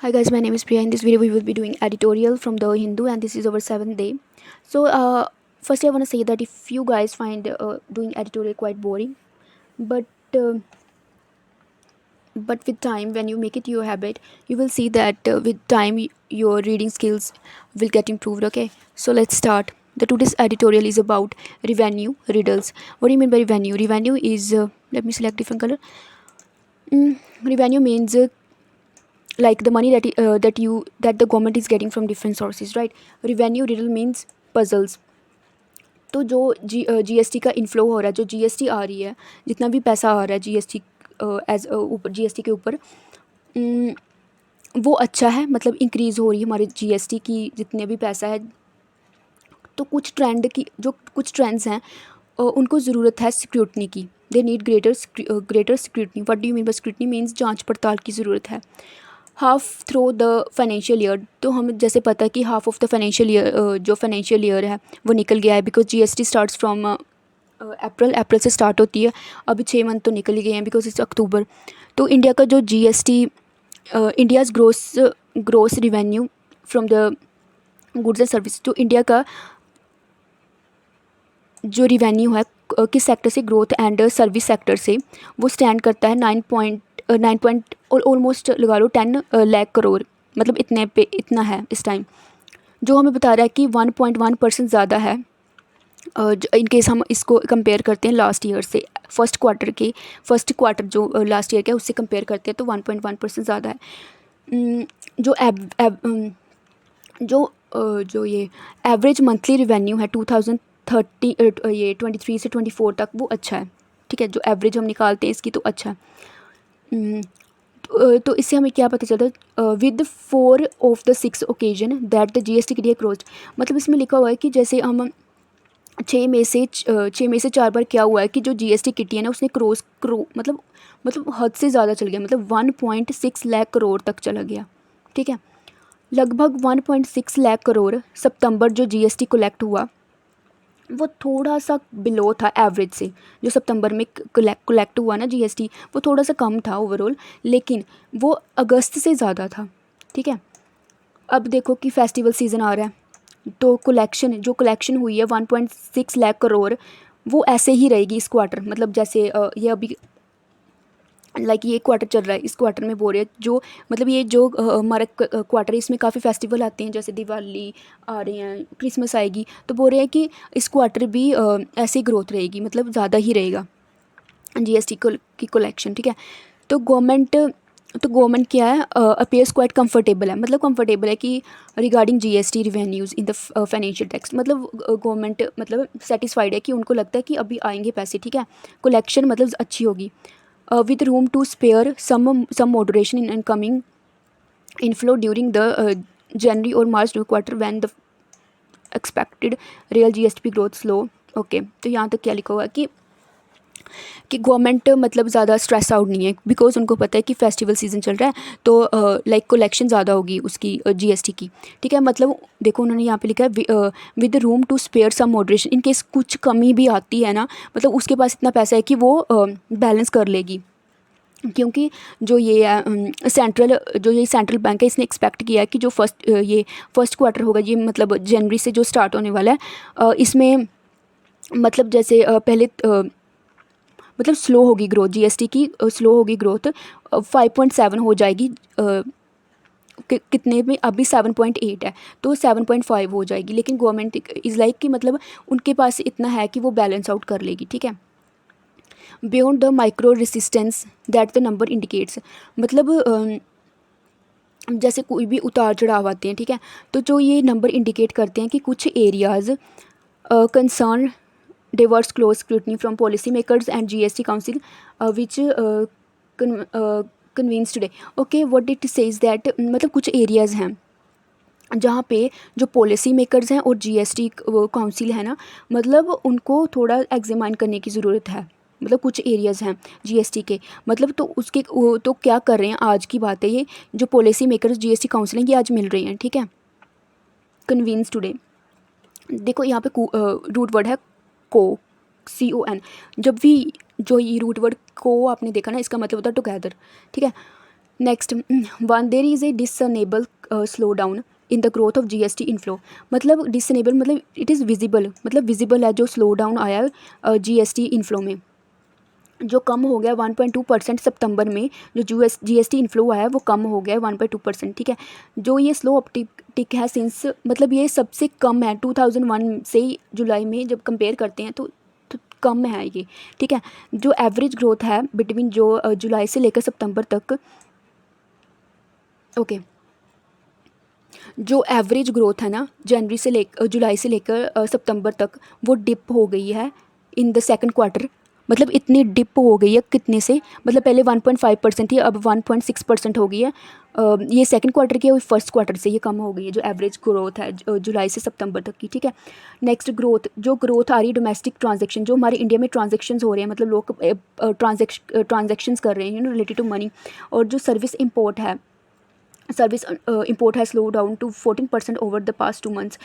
Hi guys, my name is Priya. In this video, we will be doing editorial from the Hindu, and this is our seventh day. So, firstly, I want to say that if you guys find doing editorial quite boring, but uh, but with time, when you make it your habit, you will see that with time your reading skills will get improved. Okay, so let's start. The today's editorial is about revenue riddles. What do you mean by revenue? Revenue is let me select different color. Revenue means like the money that the government is getting from different sources, right? Revenue riddle means puzzles. तो जो GST का inflow हो रहा है, जो GST आ रही है, जितना भी पैसा आ रहा है जीएसटी एज ऊपर जीएसटी के ऊपर, उम, वो अच्छा है, मतलब इंक्रीज़ हो रही है हमारी जीएसटी की जितने भी पैसा है। तो कुछ ट्रेंड्स हैं, उनको ज़रूरत है स्क्रूटनी की। They need greater scrutiny. What do you mean by scrutiny? Means जांच पड़ताल की ज़रूरत है। Half through the financial year, तो हमें जैसे पता है कि half of the financial year जो फाइनेंशियल ईयर है वो निकल गया है, because GST starts from April से स्टार्ट होती है। अभी 6 मंथ तो निकल ही गए हैं बिकॉज इट्स अक्टूबर। तो इंडिया का जो GST, India's gross revenue from the goods and service, तो इंडिया का जो रिवेन्यू है किस सेक्टर से, ग्रोथ एंड सर्विस सेक्टर से, वो स्टैंड करता है 9 पॉइंट और ऑलमोस्ट लगा लो 10 लाख करोड़, मतलब इतने पे इतना है इस टाइम। जो हमें बता रहा है कि 1.1% ज़्यादा है। इन केस हम इसको कंपेयर करते हैं लास्ट ईयर से, फर्स्ट क्वार्टर जो लास्ट ईयर का है उससे कंपेयर करते हैं, तो 1.1% ज़्यादा है। जो जो जो ये एवरेज मंथली रिवेन्यू है 2030 ये 23 से 24 तक, वो अच्छा है। ठीक है, जो एवरेज हम निकालते हैं इसकी, तो अच्छा है। तो इससे हमें क्या पता चलता है? With 4 of the 6 occasion that the GST clear क्रोज्ड, मतलब इसमें लिखा हुआ है कि जैसे हम 6 में से 4 बार क्या हुआ है कि जो जीएसटी किटी है ना उसने मतलब हद से ज़्यादा चल गया, मतलब 1.6 लाख करोड़ तक चला गया। ठीक है, लगभग 1.6 लाख करोड़ सितंबर जो जीएसटी कलेक्ट हुआ वो थोड़ा सा बिलो था एवरेज से। जो सितंबर में कलेक्ट हुआ ना जीएसटी, वो थोड़ा सा कम था ओवरऑल, लेकिन वो अगस्त से ज़्यादा था। ठीक है, अब देखो कि फेस्टिवल सीज़न आ रहा है, तो कलेक्शन हुई है 1.6 लाख करोड़, वो ऐसे ही रहेगी इस क्वार्टर। मतलब जैसे ये अभी लाइक ये क्वार्टर चल रहा है, इस क्वार्टर में बोल रहे हैं जो, मतलब ये जो हमारा क्वार्टर है इसमें काफ़ी फेस्टिवल आते हैं, जैसे दिवाली आ रहे हैं, क्रिसमस आएगी, तो बोल रहे हैं कि इस क्वार्टर भी ऐसे ही ग्रोथ रहेगी, मतलब ज़्यादा ही रहेगा जीएसटी की कलेक्शन। ठीक है, तो गवर्नमेंट क्या है, अपीयर्स क्वाइट कंफर्टेबल है, मतलब कंफर्टेबल है कि regarding GST revenues in the financial tax, मतलब गवर्नमेंट मतलब सेटिस्फाइड है कि उनको लगता है कि अभी आएंगे पैसे। ठीक है, कलेक्शन मतलब अच्छी होगी, with room to spare some moderation in incoming inflow during the January or March quarter when the expected real GSP growth slow। Okay, तो यहाँ तक क्या लिखा हुआ है कि गवर्नमेंट मतलब ज़्यादा स्ट्रेस आउट नहीं है, बिकॉज उनको पता है कि फेस्टिवल सीजन चल रहा है, तो लाइक कलेक्शन ज़्यादा होगी उसकी जीएसटी की। ठीक है, मतलब देखो उन्होंने यहाँ पे लिखा है with room to spare some moderation, in case कुछ कमी भी आती है ना, मतलब उसके पास इतना पैसा है कि वो बैलेंस कर लेगी। क्योंकि जो ये सेंट्रल बैंक है, इसने एक्सपेक्ट किया है कि जो फर्स्ट क्वार्टर होगा, ये मतलब जनवरी से जो स्टार्ट होने वाला है, इसमें मतलब जैसे पहले मतलब स्लो होगी ग्रोथ जीएसटी की, स्लो होगी ग्रोथ, 5.7 हो जाएगी, कितने में अभी 7.8 है, तो 7.5 हो जाएगी, लेकिन गवर्नमेंट इज़ लाइक कि मतलब उनके पास इतना है कि वो बैलेंस आउट कर लेगी। ठीक है, beyond the micro resistance that the number indicates, मतलब जैसे कोई भी उतार चढ़ाव आते हैं, ठीक है, तो जो ये नंबर इंडिकेट करते हैं कि कुछ areas concern diverse close scrutiny from policymakers and GST Council, which convenes today। Okay, what it says that मतलब कुछ एरियाज़ हैं जहाँ पे जो पॉलिसी मेकर्स हैं और जीएसटी काउंसिल है ना, मतलब उनको थोड़ा एग्जामिन करने की ज़रूरत है। मतलब कुछ एरियाज़ हैं जीएसटी के, मतलब तो उसके तो क्या कर रहे हैं, आज की बात है ये, जो पॉलिसी मेकर्स जीएसटी काउंसिल हैं ये आज मिल रहे हैं। ठीक है, कन्वीन्स टुडे। देखो यहाँ पे रूट वर्ड है को, CON। जब भी जो ये रूट वर्ड को आपने देखा ना, इसका मतलब होता है टुगेदर। ठीक है, next one there is a discernible slow down in the growth of GST inflow. मतलब डिसनेबल मतलब इट इज़ विजिबल, मतलब विजिबल है जो स्लो डाउन आया है जीएसटी इनफ्लो में, जो कम हो गया 1.2% सितंबर में। जो जीएसटी इनफ्लो आया है वो कम हो गया 1.2%, ठीक है। जो ये स्लो अपटिक है सिंस, मतलब ये सबसे कम है 2001 से जुलाई में जब कंपेयर करते हैं तो कम है ये, ठीक है। जो एवरेज ग्रोथ है बिटवीन जो जुलाई से लेकर सितंबर तक, ओके, जो एवरेज ग्रोथ है ना जनवरी से जुलाई से लेकर सितंबर तक, वो डिप हो गई है इन द सेकंड क्वार्टर। मतलब इतनी डिप हो गई है कितने से, मतलब पहले 1.5% थी, अब 1.6% हो गई है। ये सेकंड क्वार्टर की और फर्स्ट क्वार्टर से ये कम हो गई है जो एवरेज ग्रोथ है जुलाई से सितंबर तक की, ठीक है। नेक्स्ट ग्रोथ, जो ग्रोथ आ रही है डोमेस्टिक ट्रांजेक्शन, जो हमारे इंडिया में ट्रांजेक्शन्स हो रहे हैं, मतलब लोग ट्रांजेक्शन्स कर रहे हैं रिलेटेड टू मनी। और जो सर्विस इंपोर्ट है, service import has slowed down to 14% over the past 2 months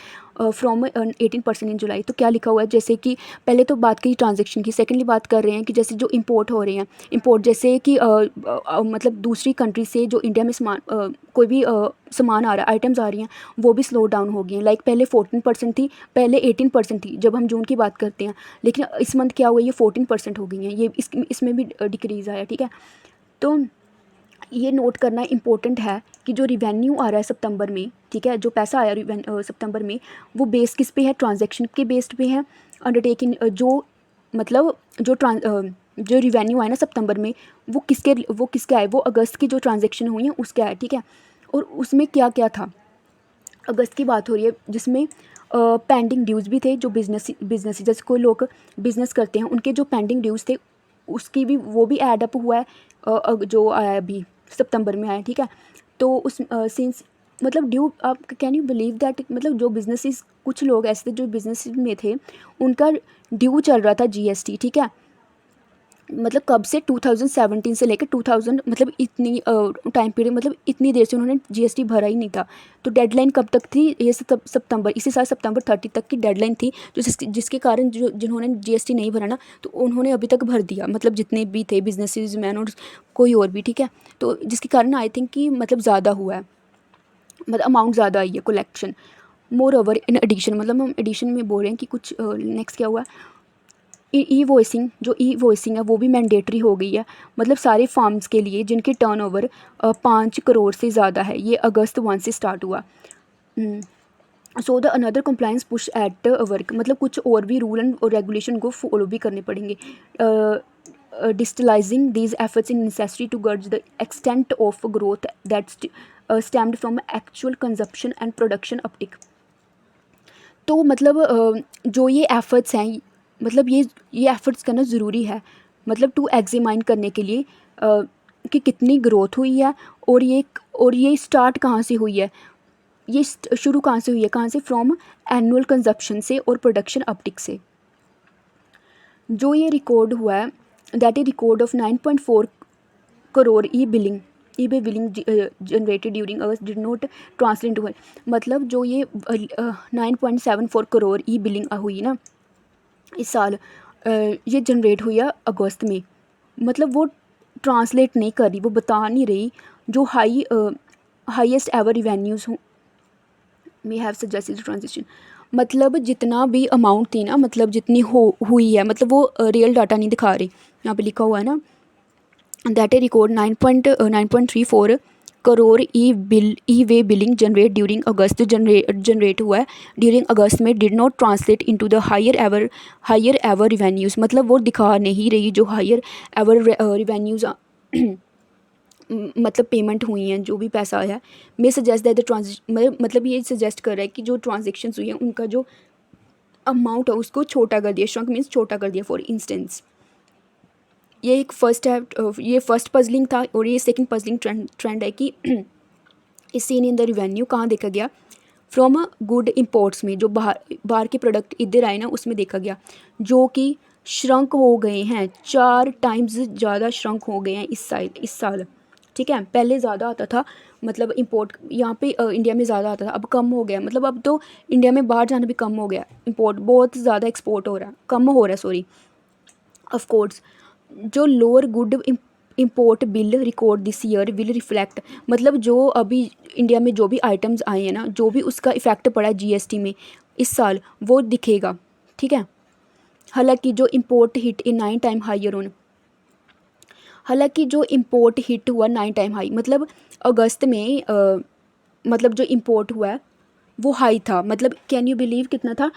from 18% इन जुलाई। तो क्या लिखा हुआ है, जैसे कि पहले तो बात की ट्रांजेक्शन की, सेकेंडली बात कर रहे हैं कि जैसे जो इंपोर्ट हो रहे हैं, इंपोर्ट जैसे कि मतलब दूसरी कंट्री से जो इंडिया में सामान कोई भी सामान आ रहा है, आइटम्स आ रही हैं, वो भी स्लो डाउन हो गई हैं। लाइक पहले 14% थी, पहले 18% थी जब हम जून की बात करते हैं, लेकिन इस मंथ क्या हुआ, ये 14% हो गई हैं, ये इसमें भी डिक्रीज़ आया, ठीक है। तो ये नोट करना इम्पोर्टेंट है कि जो रिवेन्यू आ रहा है सितंबर में, ठीक है, जो पैसा आया सितंबर में, वो बेस किस पे है, ट्रांजैक्शन के बेस्ड पे है। अंडरटेकिंग जो मतलब जो रिवेन्यू आया ना सितंबर में, वो किसके आए, वो अगस्त की जो ट्रांजैक्शन हुई हैं उसके आए, ठीक है। और उसमें क्या क्या था, अगस्त की बात हो रही है जिसमें पेंडिंग ड्यूज़ भी थे, जो बिजनेस जैसे कोई लोग बिज़नेस करते हैं उनके जो पेंडिंग ड्यूज़ थे उसकी भी, वो भी ऐड अप हुआ है जो आया अभी सितंबर में आया, ठीक है। तो उस सिंस मतलब ड्यू, आप कैन यू बिलीव दैट, मतलब जो बिजनेसेस, कुछ लोग ऐसे थे जो बिजनेस में थे, उनका ड्यू चल रहा था जीएसटी, ठीक है। मतलब कब से 2017 से लेकर 2000, मतलब इतनी टाइम पीरियड, मतलब इतनी देर से उन्होंने जीएसटी भरा ही नहीं था। तो डेडलाइन कब तक थी, ये सितंबर, इसी साल सितंबर 30 तक की डेडलाइन थी, जो जिसके कारण जो जिन्होंने जीएसटी नहीं भरा ना, तो उन्होंने अभी तक भर दिया, मतलब जितने भी थे बिजनेसेस मैन और कोई और भी, ठीक है। तो जिसके कारण आई थिंक कि मतलब ज़्यादा हुआ है, मतलब अमाउंट ज़्यादा आई है collection. Moreover in addition, मतलब हम एडिशन में बोल रहे हैं कि कुछ नेक्स्ट क्या हुआ, ई वॉइसिंग, जो ई वॉइसिंग है वो भी मैंडेटरी हो गई है, मतलब सारे फार्म्स के लिए जिनकी टर्नओवर 5 करोड़ से ज़्यादा है। ये अगस्त 1 से स्टार्ट हुआ। So the another compliance push at work, मतलब कुछ और भी रूल एंड रेगुलेशन को फॉलो भी करने पड़ेंगे। Digitalizing these efforts in necessary to gauge the extent of growth that stemmed from actual consumption and production uptick. तो मतलब जो ये एफ़र्ट्स हैं, मतलब ये एफ़र्ट्स करना ज़रूरी है, मतलब टू एग्जामाइन करने के लिए कि कितनी ग्रोथ हुई है, और ये स्टार्ट कहाँ से हुई है, ये शुरू कहाँ से हुई है, कहाँ से, फ्रॉम एनुअल कंजप्शन से और प्रोडक्शन अपटिक से। जो ये रिकॉर्ड हुआ है, that is record of 9.4 crore e billing generated during August did not translate to, मतलब जो ये 9.74 करोड़ ई बिलिंग हुई ना इस साल, ये जनरेट हुई है अगस्त में, मतलब वो ट्रांसलेट नहीं कर रही, वो बता नहीं रही जो highest ever revenues may have suggested transaction, मतलब जितना भी अमाउंट थी ना, मतलब जितनी हुई है, मतलब वो रियल डाटा नहीं दिखा रही, यहाँ पे लिखा हुआ है ना, that a record 9.34 crore e way billing generate during August, generate हुआ है ड्यूरिंग अगस्त में, did not translate into the higher ever revenues, मतलब वो दिखा नहीं रही जो हायर एवर रिवेन्यूज़ मतलब पेमेंट हुई हैं, जो भी पैसा आया है। मे सजेस्ट दैट द मतलब ये सजेस्ट कर रहा है कि जो ट्रांजेक्शन्स हुई हैं उनका जो अमाउंट है उसको छोटा कर दिया, श्रंक मीन्स छोटा कर दिया। फॉर इंस्टेंस ये एक फर्स्ट है, ये फर्स्ट पजलिंग था, और ये सेकंड पजलिंग ट्रेंड है कि इस सीन इन द रिवेन्यू कहाँ देखा गया, फ्रॉम गुड इंपोर्ट्स में, जो बाहर के प्रोडक्ट इधर आए ना उसमें देखा गया, जो कि श्रंक हो गए हैं, 4 टाइम्स ज़्यादा श्रंक हो गए हैं इस साल, ठीक है। पहले ज़्यादा आता था, मतलब इंपोर्ट यहाँ पे इंडिया में ज़्यादा आता था, अब कम हो गया, मतलब अब तो इंडिया में बाहर जाना भी कम हो गया, इंपोर्ट बहुत ज़्यादा एक्सपोर्ट हो रहा है, कम हो रहा है, सॉरी, ऑफ कोर्स। जो lower good import bill record this year will reflect, मतलब जो अभी इंडिया में जो भी आइटम्स आए हैं ना, जो भी उसका इफ़ेक्ट पड़ा है जीएसटी में इस साल वो दिखेगा, ठीक है। हालांकि जो import hit in 9 time higher on, हालांकि जो इम्पोर्ट हिट हुआ 9 टाइम हाई, मतलब अगस्त में मतलब जो इम्पोर्ट हुआ है वो हाई था, मतलब कैन यू बिलीव कितना था,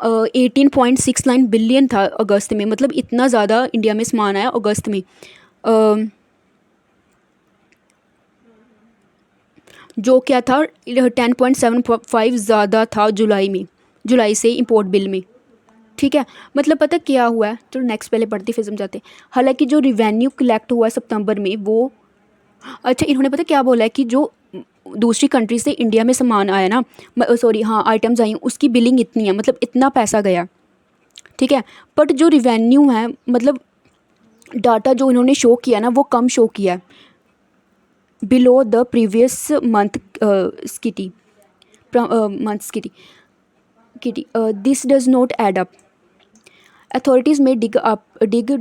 18.69 बिलियन था अगस्त में, मतलब इतना ज़्यादा इंडिया में सामान आया अगस्त में। जो क्या था 10.75 ज़्यादा था जुलाई में, जुलाई से इंपोर्ट बिल में, ठीक है। मतलब पता क्या हुआ है, चलो नेक्स्ट पहले पढ़ते फिर समझाते हैं। हालांकि जो रिवेन्यू कलेक्ट हुआ सितंबर में वो, अच्छा इन्होंने पता क्या बोला है कि जो दूसरी कंट्री से इंडिया में सामान आया ना, सॉरी हाँ आइटम्स आई उसकी बिलिंग इतनी है, मतलब इतना पैसा गया, ठीक है। बट जो रिवेन्यू है, मतलब डाटा जो इन्होंने शो किया ना वो कम शो किया है, बिलो द प्रीवियस मंथ स्किटी month kitty this does not add up. Authorities may dig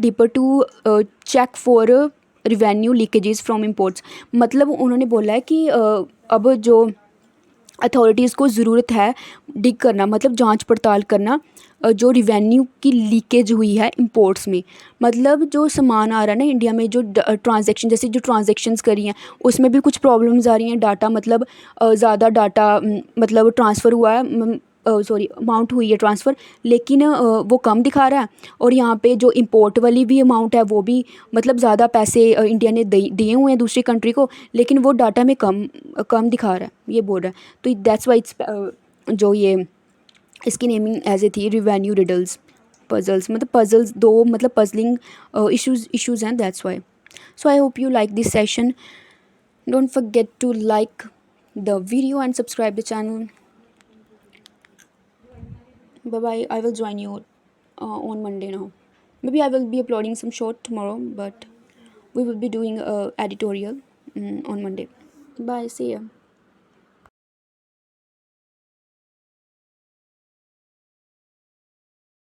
deeper to check for revenue leakages from imports. मतलब उन्होंने बोला है कि अब जो अथॉरिटीज़ को ज़रूरत है डिग करना, मतलब जांच पड़ताल करना जो रिवेन्यू की लीकेज हुई है इंपोर्ट्स में, मतलब जो सामान आ रहा है ना इंडिया में, जो ट्रांजैक्शन जैसे जो ट्रांजैक्शंस करी हैं उसमें भी कुछ प्रॉब्लम्स आ रही हैं, डाटा मतलब ज़्यादा डाटा मतलब ट्रांसफ़र हुआ है, सॉरी अमाउंट हुई है ट्रांसफ़र, लेकिन वो कम दिखा रहा है। और यहाँ पे जो इंपोर्ट वाली भी अमाउंट है वो भी मतलब ज़्यादा पैसे इंडिया ने दिए हुए हैं दूसरी कंट्री को, लेकिन वो डाटा में कम कम दिखा रहा है, ये बोल रहा है। तो दैट्स वाई इट्स जो ये इसकी नेमिंग ऐसे थी रिवेन्यू रिडल्स पजल्स, मतलब पजल्स दो मतलब पजलिंग इश्यूज़ हैं, that's why. So I hope you like this session, don't forget to like the video and subscribe the channel. Bye bye. I will join you on Monday now. Maybe I will be uploading some short tomorrow, but we will be doing editorial on Monday. Bye. See ya.